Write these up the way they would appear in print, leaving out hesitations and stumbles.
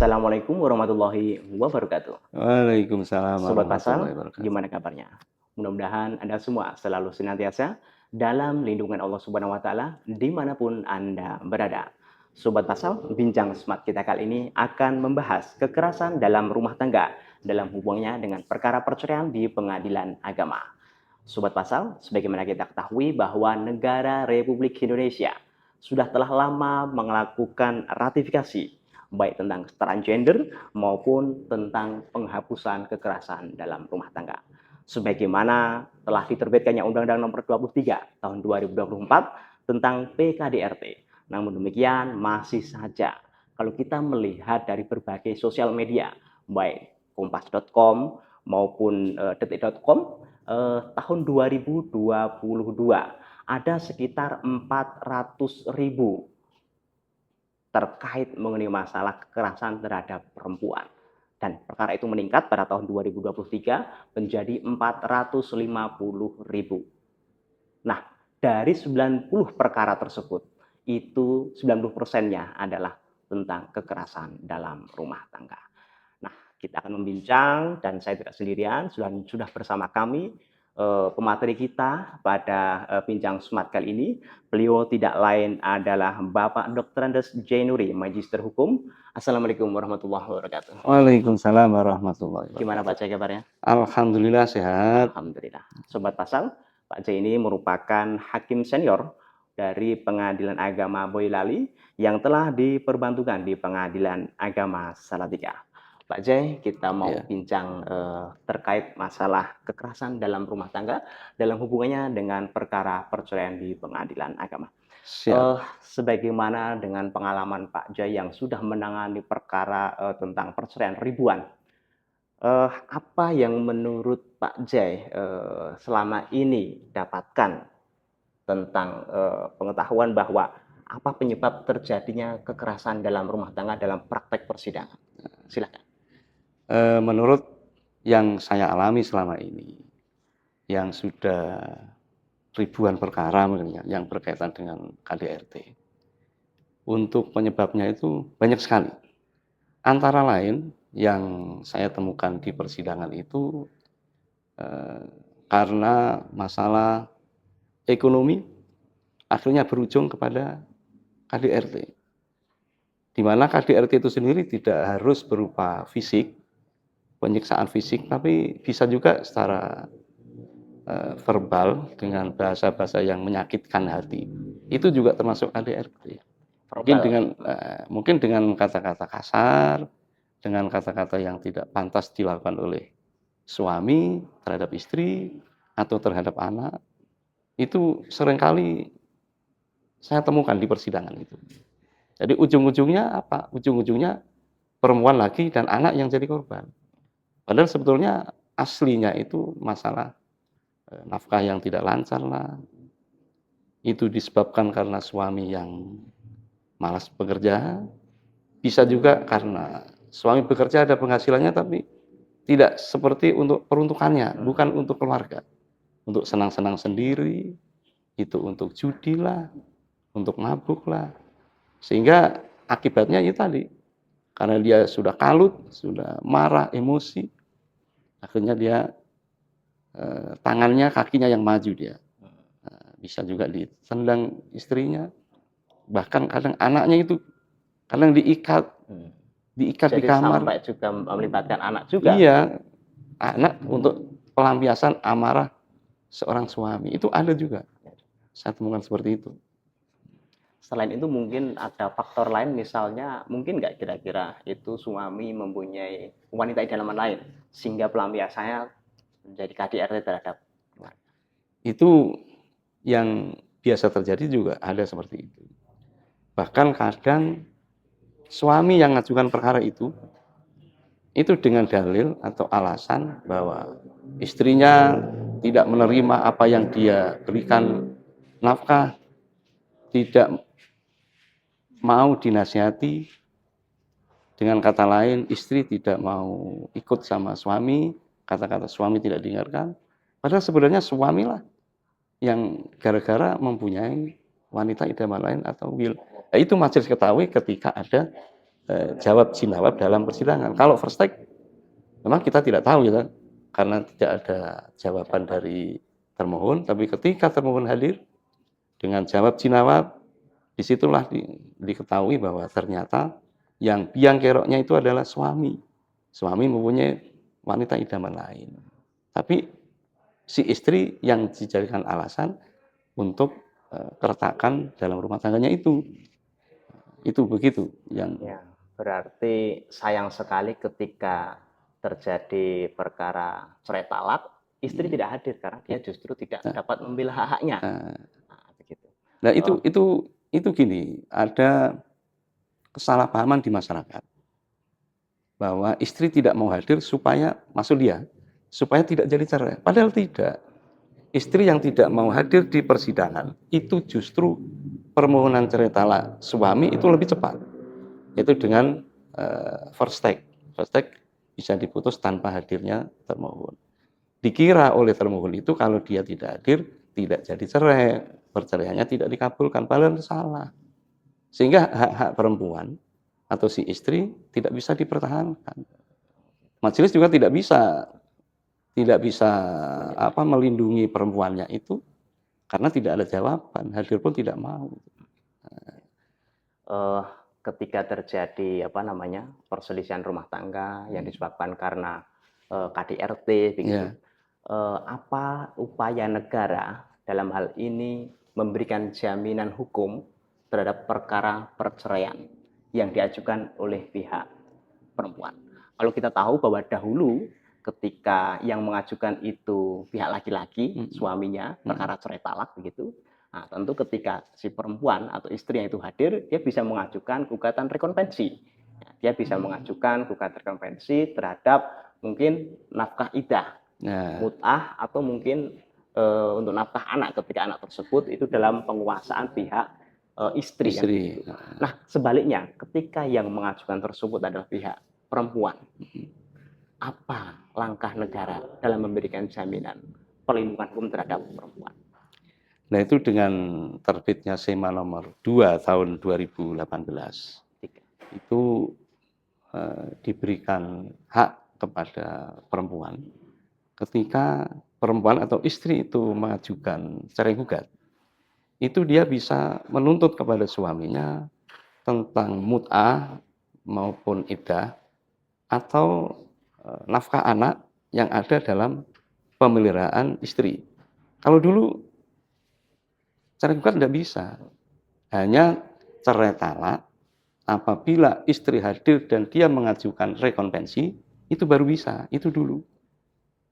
Assalamualaikum warahmatullahi wabarakatuh. Waalaikumsalam Sobat warahmatullahi Pasal, wabarakatuh. gimana kabarnya? Mudah-mudahan Anda semua selalu senantiasa dalam lindungan Allah Subhanahu wa Ta'ala dimanapun Anda berada. Sobat Pasal, bincang smart kita kali ini akan membahas kekerasan dalam rumah tangga dalam hubungannya dengan perkara perceraian di pengadilan agama. Sobat Pasal, sebagaimana kita ketahui bahwa negara Republik Indonesia telah lama melakukan ratifikasi baik tentang kesetaraan gender maupun tentang penghapusan kekerasan dalam rumah tangga. Sebagaimana telah diterbitkannya Undang-Undang Nomor 23 Tahun 2024 tentang PKDRT. Namun demikian masih saja kalau kita melihat dari berbagai sosial media baik kompas.com maupun detik.com tahun 2022 ada sekitar 400.000 terkait mengenai masalah kekerasan terhadap perempuan. Dan perkara itu meningkat pada tahun 2023 menjadi 450.000. Nah, dari 90 perkara tersebut, itu 90%-nya adalah tentang kekerasan dalam rumah tangga. Nah, kita akan membincang dan saya tidak sendirian, sudah bersama kami pemateri kita pada bincang smart kali ini. Beliau tidak lain adalah Bapak Dr. Andes Jainuri, Magister Hukum. Assalamualaikum warahmatullahi wabarakatuh. Waalaikumsalam warahmatullahi Gimana Pak wabarakatuh. Jai kabarnya? Alhamdulillah sehat. Alhamdulillah. Sobat Pasal, Pak Jai ini merupakan hakim senior dari Pengadilan Agama Boyolali yang telah diperbantukan di Pengadilan Agama Salatiga. Pak Jai, kita mau bincang terkait masalah kekerasan dalam rumah tangga dalam hubungannya dengan perkara perceraian di pengadilan agama. Sebagaimana dengan pengalaman Pak Jai yang sudah menangani perkara tentang perceraian ribuan, apa yang menurut Pak Jai selama ini dapatkan tentang pengetahuan bahwa apa penyebab terjadinya kekerasan dalam rumah tangga dalam praktek persidangan? Silakan. Menurut yang saya alami selama ini, yang sudah ribuan perkara yang berkaitan dengan KDRT, untuk penyebabnya itu banyak sekali. Antara lain yang saya temukan di persidangan itu karena masalah ekonomi akhirnya berujung kepada KDRT. Di mana KDRT itu sendiri tidak harus berupa fisik, penyiksaan fisik, tapi bisa juga secara verbal dengan bahasa-bahasa yang menyakitkan hati. Itu juga termasuk KDRT. Mungkin dengan kata-kata kasar, dengan kata-kata yang tidak pantas dilakukan oleh suami terhadap istri atau terhadap anak, itu seringkali saya temukan di persidangan itu. Jadi ujung-ujungnya apa? Ujung-ujungnya perempuan lagi dan anak yang jadi korban. Padahal sebetulnya aslinya itu masalah nafkah yang tidak lancar lah. Itu disebabkan karena suami yang malas bekerja. Bisa juga karena suami bekerja ada penghasilannya tapi tidak seperti untuk peruntukannya, bukan untuk keluarga. Untuk senang-senang sendiri, itu untuk judi lah, untuk mabuk lah. Sehingga akibatnya itu tadi, karena dia sudah kalut, sudah marah, emosi, akhirnya dia tangannya, kakinya yang maju dia. Bisa juga ditendang istrinya, bahkan kadang anaknya itu kadang diikat Jadi di kamar. sampai juga melibatkan anak juga. Iya, anak untuk pelampiasan amarah seorang suami itu ada juga. Saya temukan seperti itu. Selain itu mungkin ada faktor lain, misalnya mungkin nggak kira-kira itu suami mempunyai wanita idaman lain sehingga pelampiasannya menjadi KDRT terhadap keluarga. Itu yang biasa terjadi juga ada seperti itu. Bahkan kadang suami yang mengajukan perkara itu dengan dalil atau alasan bahwa istrinya tidak menerima apa yang dia berikan nafkah, tidak mau dinasihati. Dengan kata lain, istri tidak mau ikut sama suami, kata-kata suami tidak dengarkan. Padahal sebenarnya suamilah yang gara-gara mempunyai wanita idaman lain atau will. Nah, itu majelis ketahui ketika ada jawab jinawab dalam persidangan. Kalau first take memang kita tidak tahu ya, karena tidak ada jawaban dari termohon, tapi ketika termohon hadir dengan jawab jinawab, disitulah diketahui bahwa ternyata yang biang keroknya itu adalah suami. Suami mempunyai wanita idaman lain. Tapi si istri yang dijadikan alasan untuk keretakan dalam rumah tangganya itu. Itu begitu yang Ya, berarti sayang sekali ketika terjadi perkara cerai talak, istri tidak hadir karena dia justru tidak dapat membela hak-haknya. Nah, begitu. Nah, itu gini, ada kesalahpahaman di masyarakat bahwa istri tidak mau hadir supaya masuk dia, supaya tidak jadi cerai. Padahal tidak. Istri yang tidak mau hadir di persidangan itu justru permohonan cerai talak suami itu lebih cepat, yaitu dengan first take. First take bisa diputus tanpa hadirnya termohon. Dikira oleh termohon itu kalau dia tidak hadir tidak jadi cerai, perceraiannya tidak dikabulkan, padahal salah. Sehingga hak-hak perempuan atau si istri tidak bisa dipertahankan. Majelis juga tidak bisa melindungi perempuannya itu karena tidak ada jawaban, hadir pun tidak mau. Ketika terjadi perselisihan rumah tangga yang disebabkan karena KDRT begitu, apa upaya negara dalam hal ini memberikan jaminan hukum terhadap perkara perceraian yang diajukan oleh pihak perempuan? Kalau kita tahu bahwa dahulu ketika yang mengajukan itu pihak laki-laki, suaminya, perkara cerai talak begitu. Nah, tentu ketika si perempuan atau istri yang itu hadir, dia bisa mengajukan gugatan rekonvensi. Dia bisa mengajukan gugatan rekonvensi terhadap mungkin nafkah idah, mut'ah, atau mungkin untuk nafkah anak ketika anak tersebut itu dalam penguasaan pihak istri. Nah, sebaliknya, ketika yang mengajukan tersebut adalah pihak perempuan, apa langkah negara dalam memberikan jaminan perlindungan hukum terhadap perempuan? Nah, itu dengan terbitnya SEMA nomor 2 tahun 2018 itu diberikan hak kepada perempuan ketika perempuan atau istri itu mengajukan cerai gugat, itu dia bisa menuntut kepada suaminya tentang mut'ah maupun iddah atau nafkah anak yang ada dalam pemeliharaan istri. Kalau dulu cerai gugat tidak bisa, hanya cerai talak apabila istri hadir dan dia mengajukan rekonvensi, itu baru bisa, itu dulu.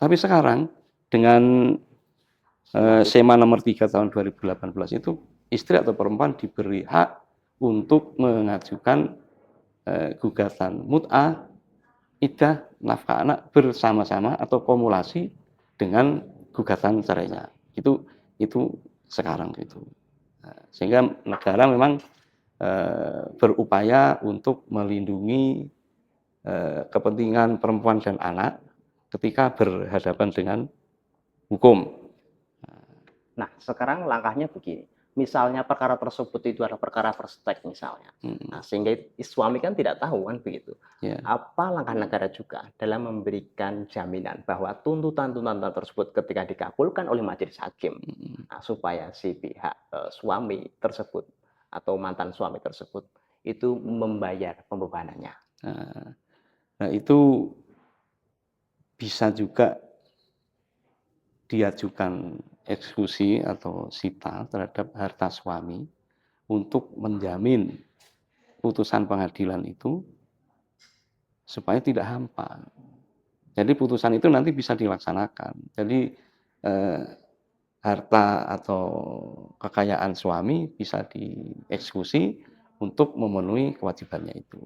Tapi sekarang dengan SEMA nomor 3 tahun 2018 itu istri atau perempuan diberi hak untuk mengajukan gugatan mut'ah, iddah, nafkah anak bersama-sama atau kumulasi dengan gugatan cerainya. Itu sekarang itu. Sehingga negara memang berupaya untuk melindungi kepentingan perempuan dan anak ketika berhadapan dengan hukum. Nah, sekarang langkahnya begini. Misalnya perkara tersebut itu adalah perkara first take misalnya. Nah, sehingga suami kan tidak tahu kan begitu. Apa langkah negara juga dalam memberikan jaminan bahwa tuntutan-tuntutan tersebut ketika dikabulkan oleh majelis hakim, supaya si pihak suami tersebut atau mantan suami tersebut itu membayar pembebanannya. Nah, itu bisa juga diajukan eksekusi atau sita terhadap harta suami untuk menjamin putusan pengadilan itu supaya tidak hampa. Jadi putusan itu nanti bisa dilaksanakan. Jadi harta atau kekayaan suami bisa dieksekusi untuk memenuhi kewajibannya itu.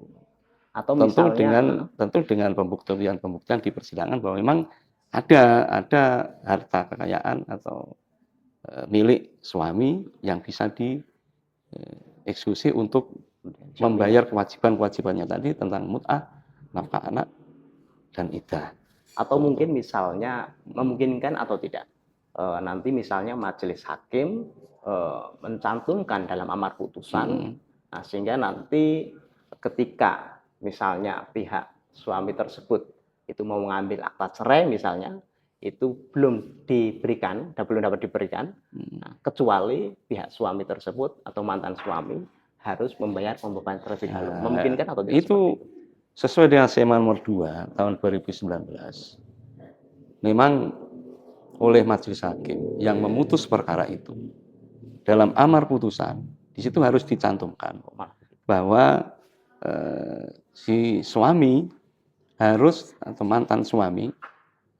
Atau misalnya tentu dengan pembuktian di persidangan bahwa memang ada harta kekayaan atau milik suami yang bisa dieksekusi untuk membayar kewajiban-kewajibannya tadi tentang mut'ah, nafkah anak, dan iddah. Atau mungkin misalnya memungkinkan atau tidak, nanti misalnya majelis hakim mencantumkan dalam amar putusan, nah, sehingga nanti ketika misalnya pihak suami tersebut itu mau mengambil akta cerai misalnya, itu belum diberikan dan belum dapat diberikan, kecuali pihak suami tersebut atau mantan suami harus membayar pembebanan terlebih dahulu. Memungkinkan atau tidak seperti Itu sesuai dengan SEMA nomor 2 tahun 2019. Memang oleh majelis hakim yang memutus perkara itu dalam amar putusan, di situ harus dicantumkan bahwa si suami harus atau mantan suami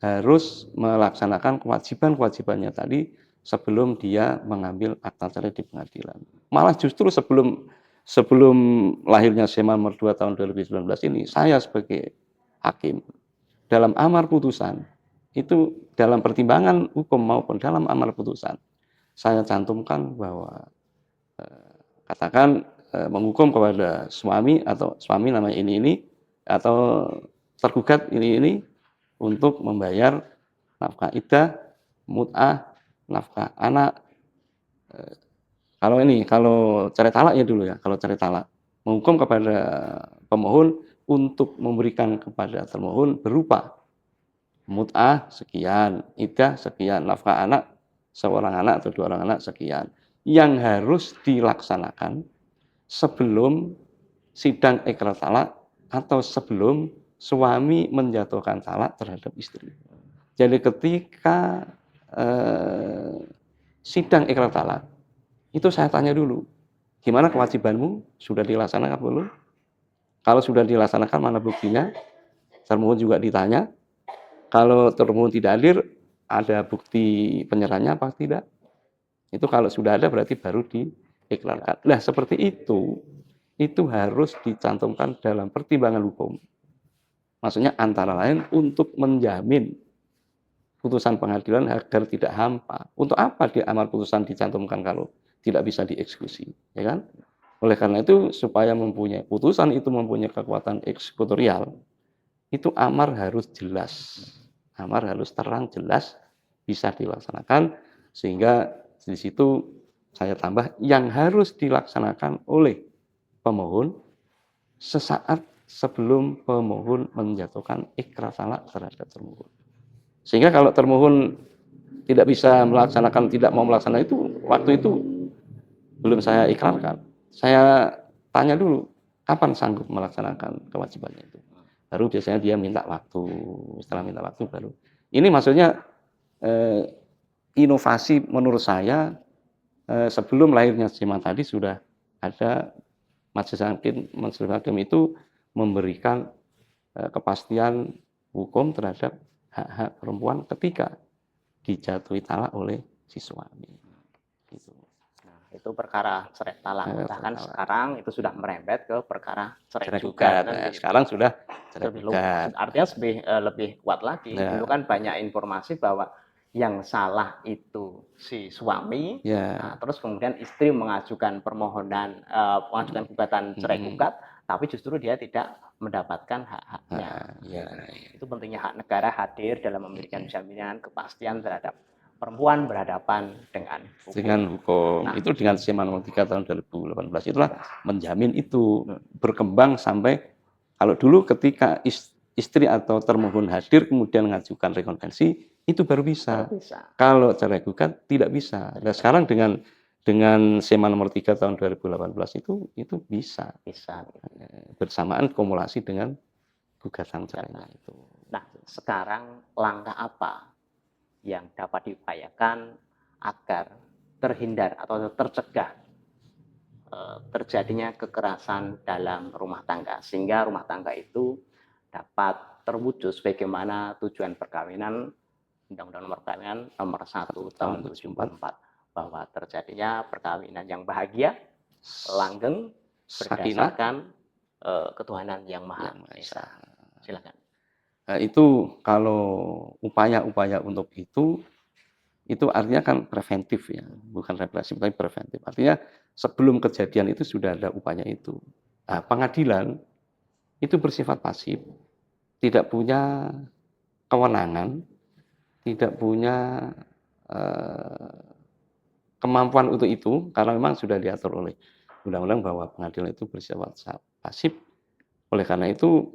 harus melaksanakan kewajiban-kewajibannya tadi sebelum dia mengambil akta cerai di pengadilan. Malah justru sebelum lahirnya SEMA nomor 2 tahun 2019 ini, saya sebagai hakim dalam amar putusan itu, dalam pertimbangan hukum maupun dalam amar putusan, saya cantumkan bahwa katakan menghukum kepada suami atau suami namanya ini atau tergugat ini untuk membayar nafkah iddah, mut'ah, nafkah anak. Kalau cerai talak ya dulu ya, kalau cerai talak menghukum kepada pemohon untuk memberikan kepada termohon berupa mut'ah sekian, iddah sekian, nafkah anak seorang anak atau 2 orang anak sekian, yang harus dilaksanakan sebelum sidang ikrar talak atau sebelum suami menjatuhkan talak terhadap istri. Jadi ketika sidang ikrar talak, itu saya tanya dulu, gimana kewajibanmu? Sudah dilaksanakan belum? Kalau sudah dilaksanakan, mana buktinya? Termohon juga ditanya. Kalau termohon tidak hadir, ada bukti penyerahannya apa tidak? Itu kalau sudah ada berarti baru diikrarkan. Nah, seperti itu harus dicantumkan dalam pertimbangan hukum. Maksudnya antara lain untuk menjamin putusan pengadilan agar tidak hampa. Untuk apa di amar putusan dicantumkan kalau tidak bisa dieksekusi, ya kan? Oleh karena itu, supaya mempunyai putusan itu mempunyai kekuatan eksekutorial, itu amar harus jelas, amar harus terang jelas bisa dilaksanakan, sehingga di situ saya tambah yang harus dilaksanakan oleh pemohon sesaat sebelum pemohon menjatuhkan ikrar talak terhadap termohon. Sehingga kalau termohon tidak bisa melaksanakan, tidak mau melaksanakan itu, waktu itu belum saya ikrarkan. Saya tanya dulu, kapan sanggup melaksanakan kewajibannya itu. Baru biasanya dia minta waktu, setelah minta waktu baru. Ini maksudnya inovasi menurut saya, sebelum lahirnya SEMA tadi sudah ada majelis hakim itu memberikan kepastian hukum terhadap hak-hak perempuan ketika dijatuhi talak oleh si suami. Gitu. Nah, itu perkara cerai talak. Bahkan sekarang itu sudah merembet ke perkara cerai gugat. gugat. Sekarang sudah cerai Lebih gugat. artinya lebih kuat lagi. Ya. Dulu kan banyak informasi bahwa yang salah itu si suami, Ya. nah, terus kemudian istri mengajukan permohonan, mengajukan gugatan cerai gugat, tapi justru dia tidak mendapatkan hak-haknya. Ya. Itu pentingnya hak negara hadir dalam memberikan jaminan kepastian terhadap perempuan berhadapan dengan hukum. Nah, itu dengan SEMA nomor 3 tahun 2018 itulah menjamin itu berkembang sampai, kalau dulu ketika istri atau termohon hadir kemudian mengajukan rekonvensi, itu baru bisa. Kalau cerai gugat tidak bisa. Nah, sekarang dengan SEMA nomor 3 tahun 2018 itu bisa. Bersamaan kumulasi dengan gugatan cerainya itu. Nah, sekarang langkah apa yang dapat diupayakan agar terhindar atau tercegah terjadinya kekerasan dalam rumah tangga, sehingga rumah tangga itu dapat terwujud sebagaimana tujuan perkawinan Undang-Undang Nomor Perkawinan Nomor 1 Tahun 1974, bahwa terjadinya perkawinan yang bahagia, langgeng, berdasarkan ketuhanan yang Maha Esa. Silakan. Nah, itu kalau upaya-upaya untuk itu artinya kan preventif ya, bukan represif tapi preventif. Artinya sebelum kejadian itu sudah ada upaya itu. Nah, pengadilan itu bersifat pasif, tidak punya kewenangan, tidak punya kemampuan untuk itu, karena memang sudah diatur oleh undang-undang bahwa pengadilan itu bersifat pasif Oleh karena itu,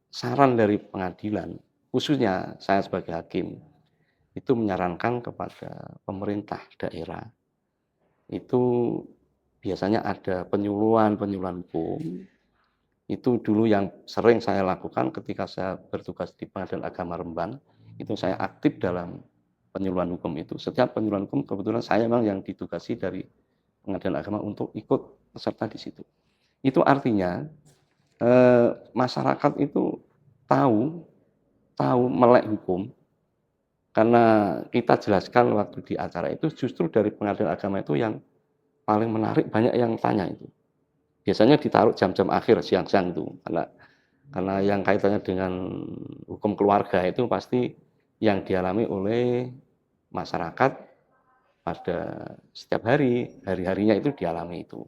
saran dari pengadilan, khususnya saya sebagai hakim, itu menyarankan kepada pemerintah daerah, itu biasanya ada penyuluhan-penyuluhan hukum. Itu dulu yang sering saya lakukan ketika saya bertugas di Pengadilan Agama Rembang, itu saya aktif dalam penyuluhan hukum itu. Setiap penyuluhan hukum kebetulan saya memang yang ditugasi dari Pengadilan Agama untuk ikut peserta di situ. Itu artinya masyarakat itu tahu melek hukum, karena kita jelaskan waktu di acara itu justru dari Pengadilan Agama itu yang paling menarik, banyak yang tanya itu. Biasanya ditaruh jam-jam akhir siang-siang itu, karena yang kaitannya dengan hukum keluarga itu pasti yang dialami oleh masyarakat pada setiap hari-harinya itu dialami itu.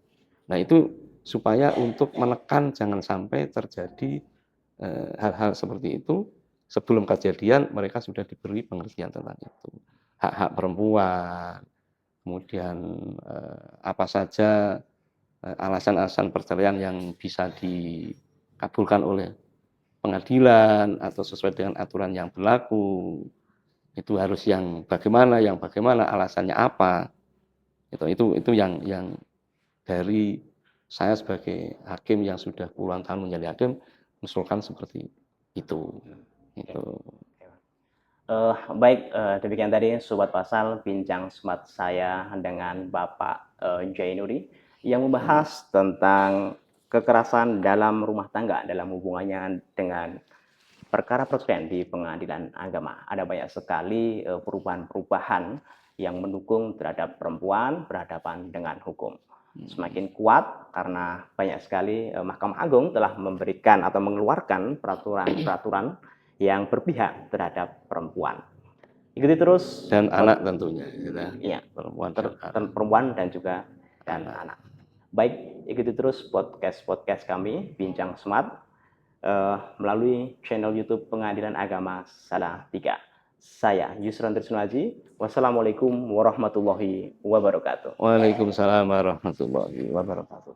Nah itu supaya untuk menekan jangan sampai terjadi hal-hal seperti itu, sebelum kejadian mereka sudah diberi pengertian tentang itu. Hak-hak perempuan, kemudian apa saja alasan-alasan perceraian yang bisa dikabulkan oleh pengadilan atau sesuai dengan aturan yang berlaku, itu harus yang bagaimana, alasannya apa. Itu yang dari saya sebagai hakim yang sudah puluhan tahun menjadi hakim mengusulkan seperti itu. Itu. Baik, demikian tadi Sobat Pasal bincang smart saya dengan Bapak Jainuri yang membahas tentang kekerasan dalam rumah tangga, dalam hubungannya dengan perkara perceraian di Pengadilan Agama. Ada banyak sekali perubahan-perubahan yang mendukung terhadap perempuan berhadapan dengan hukum. Semakin kuat karena banyak sekali Mahkamah Agung telah memberikan atau mengeluarkan peraturan-peraturan yang berpihak terhadap perempuan. Ikuti terus Dan anak tentunya, ya, perempuan dan juga anak. Baik, ikuti terus podcast kami Bincang Smart melalui channel YouTube Pengadilan Agama Salatiga. Saya Yusran Trisnuaji. Wassalamualaikum warahmatullahi wabarakatuh. Waalaikumsalam warahmatullahi wabarakatuh.